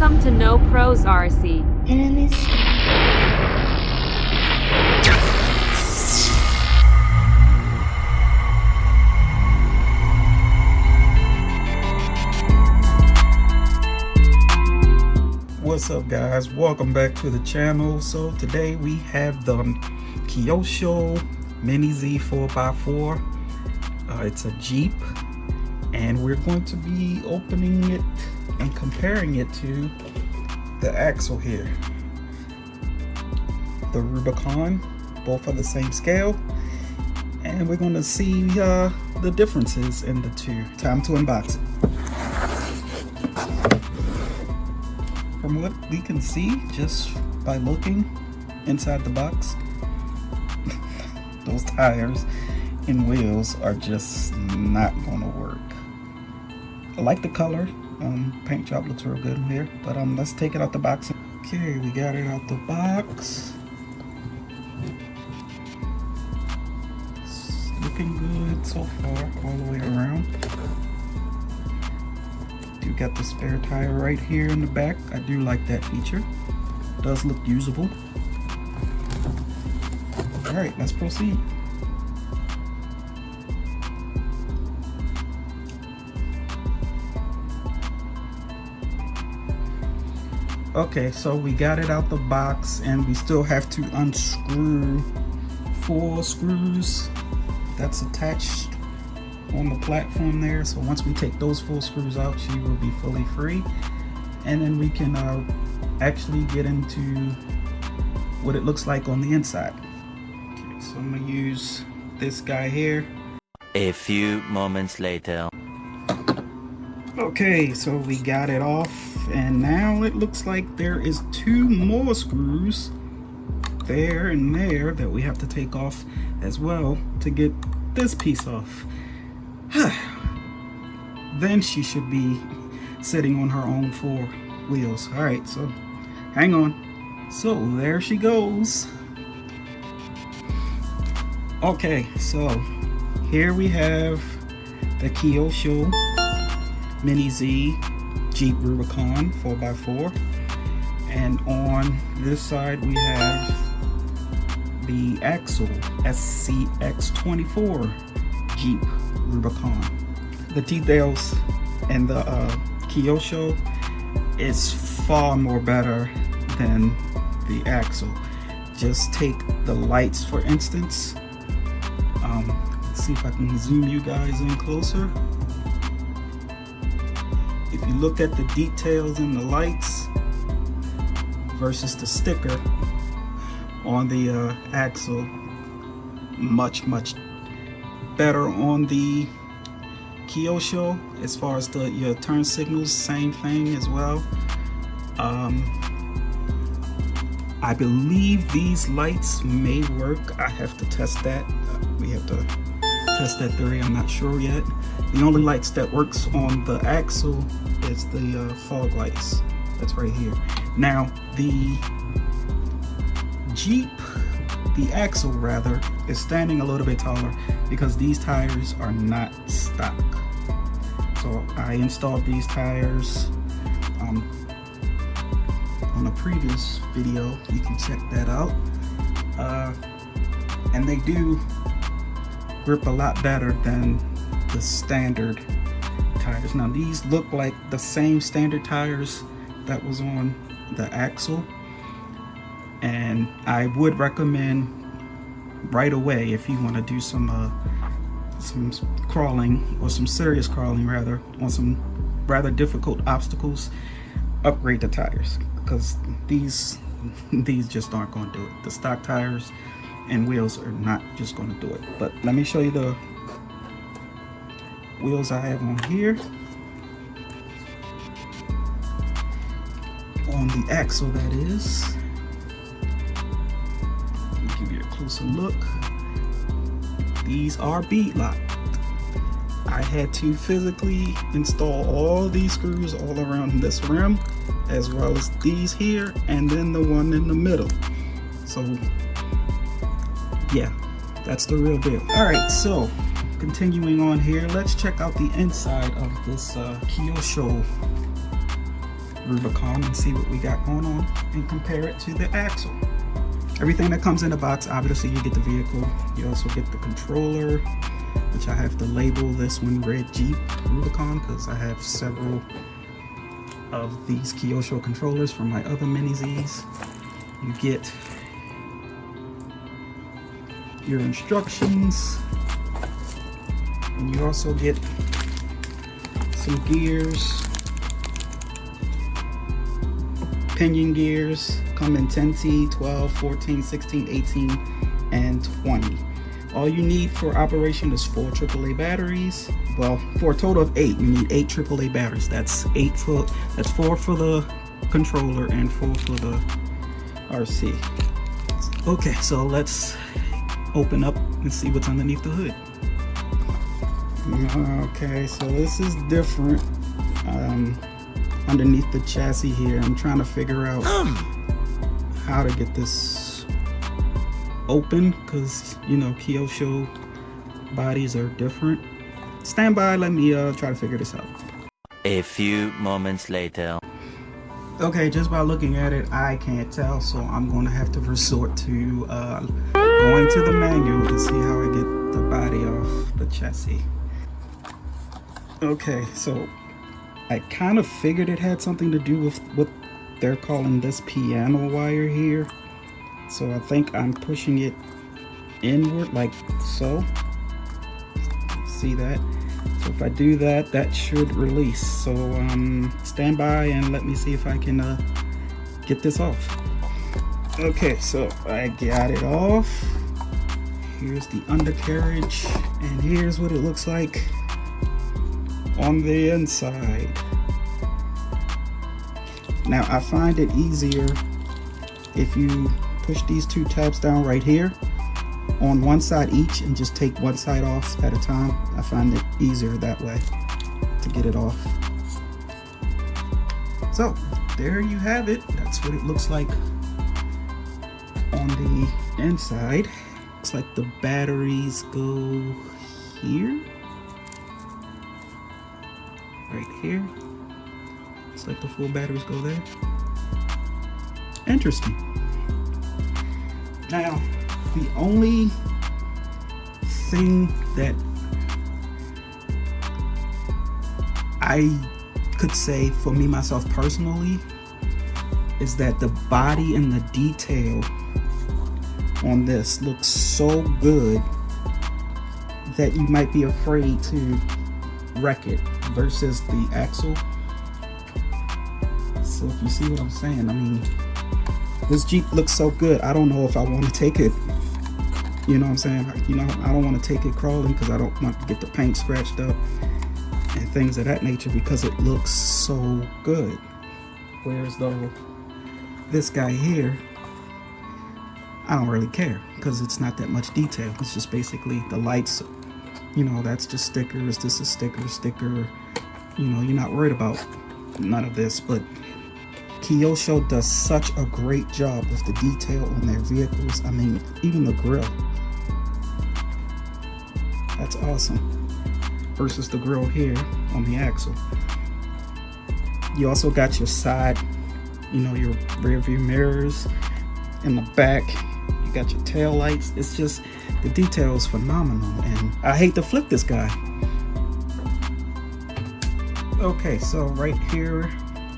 Welcome to No Pros RC. Enemies. What's up, guys? Welcome back to the channel. So today we have the Kyosho Mini-Z 4x4. It's a Jeep, and we're going to be opening it and comparing it to the axle here, the Rubicon. Both are the same scale, and we're going to see the differences in the two. Time to unbox it. From what we can see just by looking inside the box, those tires and wheels are just not gonna work. I like the color. Paint job looks real good here, but let's take it out the box. Okay, we got it out the box. It's looking good so far, all the way around. You got the spare tire right here in the back. I do like that feature. It does look usable. All right, let's proceed. Okay, so we got it out the box, and we still have to unscrew 4 screws that's attached on the platform there. So once we take those 4 screws out, she will be fully free, and then we can actually get into what it looks like on the inside. Okay, so I'm gonna use this guy here. A few moments later. Okay, so we got it off, and now it looks like there is 2 more screws there and there that we have to take off as well to get this piece off. Then she should be sitting on her own 4 wheels. All right, so hang on. So there she goes. Okay, so here we have the Kyosho Mini-Z Jeep Rubicon 4x4, and on this side we have the Axial SCX24 Jeep Rubicon. The details in the Kyosho is far more better than the Axial. Just take the lights for instance. Let's see if I can zoom you guys in closer. If you look at the details in the lights versus the sticker on the Axial, much better on the Kyosho. As far as your turn signals, same thing as well. I believe these lights may work. I have to test that. We have to test that theory. I'm not sure yet. The only lights that works on the Axial is the fog lights. That's right here. Now the Jeep, the Axial rather, is standing a little bit taller because these tires are not stock. So I installed these tires on a previous video. You can check that out. And they do grip a lot better than the standard tires. Now these look like the same standard tires that was on the Axial, and I would recommend right away, if you want to do some crawling, or some serious crawling rather, on some rather difficult obstacles, upgrade the tires, because these just aren't going to do it. The stock tires and wheels are not just going to do it. But let me show you the wheels I have on here. On the Axial, that is. Let me give you a closer look. These are bead locked. I had to physically install all these screws all around this rim, as well as these here, and then the one in the middle. So yeah, that's the real deal. All right, so continuing on here, let's check out the inside of this Kyosho Rubicon and see what we got going on and compare it to the axle. Everything that comes in the box, obviously you get the vehicle. You also get the controller, which I have to label this one Red Jeep Rubicon because I have several of these Kyosho controllers from my other Mini-Zs. You get your instructions, and you also get some gears, pinion gears, come in 10T, 12, 14, 16, 18, and 20. All you need for operation is 4 AAA batteries. Well, for a total of 8, you need 8 AAA batteries. That's 4 for the controller and 4 for the RC. Okay, so let's open up and see what's underneath the hood. Okay, so this is different. Underneath the chassis here, I'm trying to figure out how to get this open because, you know, Kyosho bodies are different. Stand by, let me try to figure this out. A few moments later. Okay, just by looking at it, I can't tell, so I'm going to have to resort to going to the manual to see how I get the body off the chassis. Okay, so I kind of figured it had something to do with what they're calling this piano wire here. So I think I'm pushing it inward like so. See that? So if I do that, that should release. So stand by and let me see if I can get this off. Okay, so I got it off. Here's the undercarriage, and here's what it looks like on the inside. Now I find it easier if you push these 2 tabs down right here on one side each and just take one side off at a time. I find it easier that way to get it off. So there you have it. That's what it looks like on the inside. Looks like the batteries go here. Right here. Looks like the full batteries go there. Interesting. Now, the only thing that I could say for me myself personally is that the body and the detail on this looks so good that you might be afraid to wreck it versus the axle. So if you see what I'm saying, I mean, this Jeep looks so good. I don't know if I want to take it, you know what I'm saying? You know, I don't want to take it crawling because I don't want to get the paint scratched up and things of that nature because it looks so good. Whereas though this guy here, I don't really care because it's not that much detail. It's just basically the lights, you know, that's just stickers. This is sticker. You know, you're not worried about none of this, but Kyosho does such a great job with the detail on their vehicles. I mean, even the grill. That's awesome. Versus the grill here on the axle. You also got your side, you know, your rear view mirrors in the back. You got your tail lights. It's just, the detail is phenomenal, and I hate to flip this guy. Okay, so right here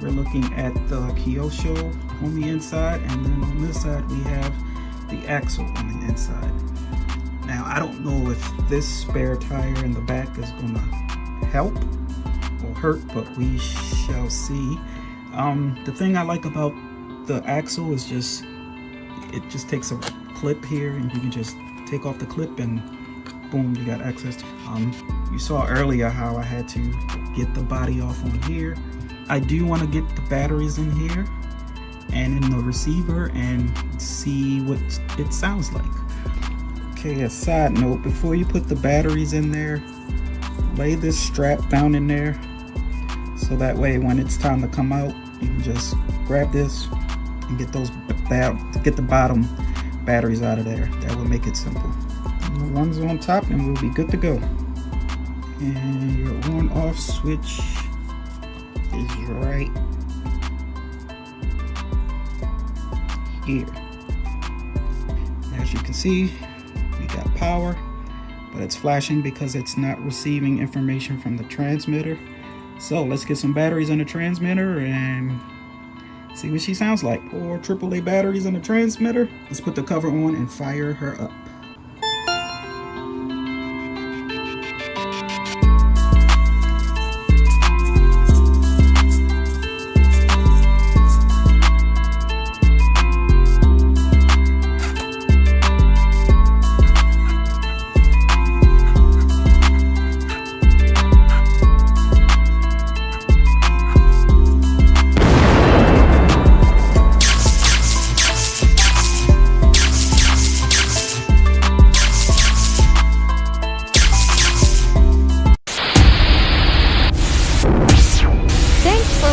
we're looking at the Kyosho on the inside, and then on this side we have the axle on the inside. Now I don't know if this spare tire in the back is gonna help or hurt, but we shall see. The thing I like about the axle is just, it just takes a clip here and you can just take off the clip and boom, you got access to you saw earlier how I had to get the body off on here. I do want to get the batteries in here and in the receiver and see what it sounds like. Okay, a side note, before you put the batteries in there, lay this strap down in there so that way when it's time to come out, you can just grab this and get those get the bottom batteries out of there. That will make it simple. And the one's on top and we'll be good to go. And your on-off switch is right here. As you can see, we got power, but it's flashing because it's not receiving information from the transmitter. So let's get some batteries in the transmitter and see what she sounds like. 4 AAA batteries in the transmitter. Let's put the cover on and fire her up.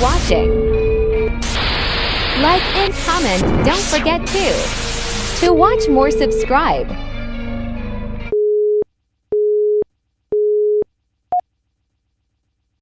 Watching. Like and comment, don't forget to watch more, subscribe.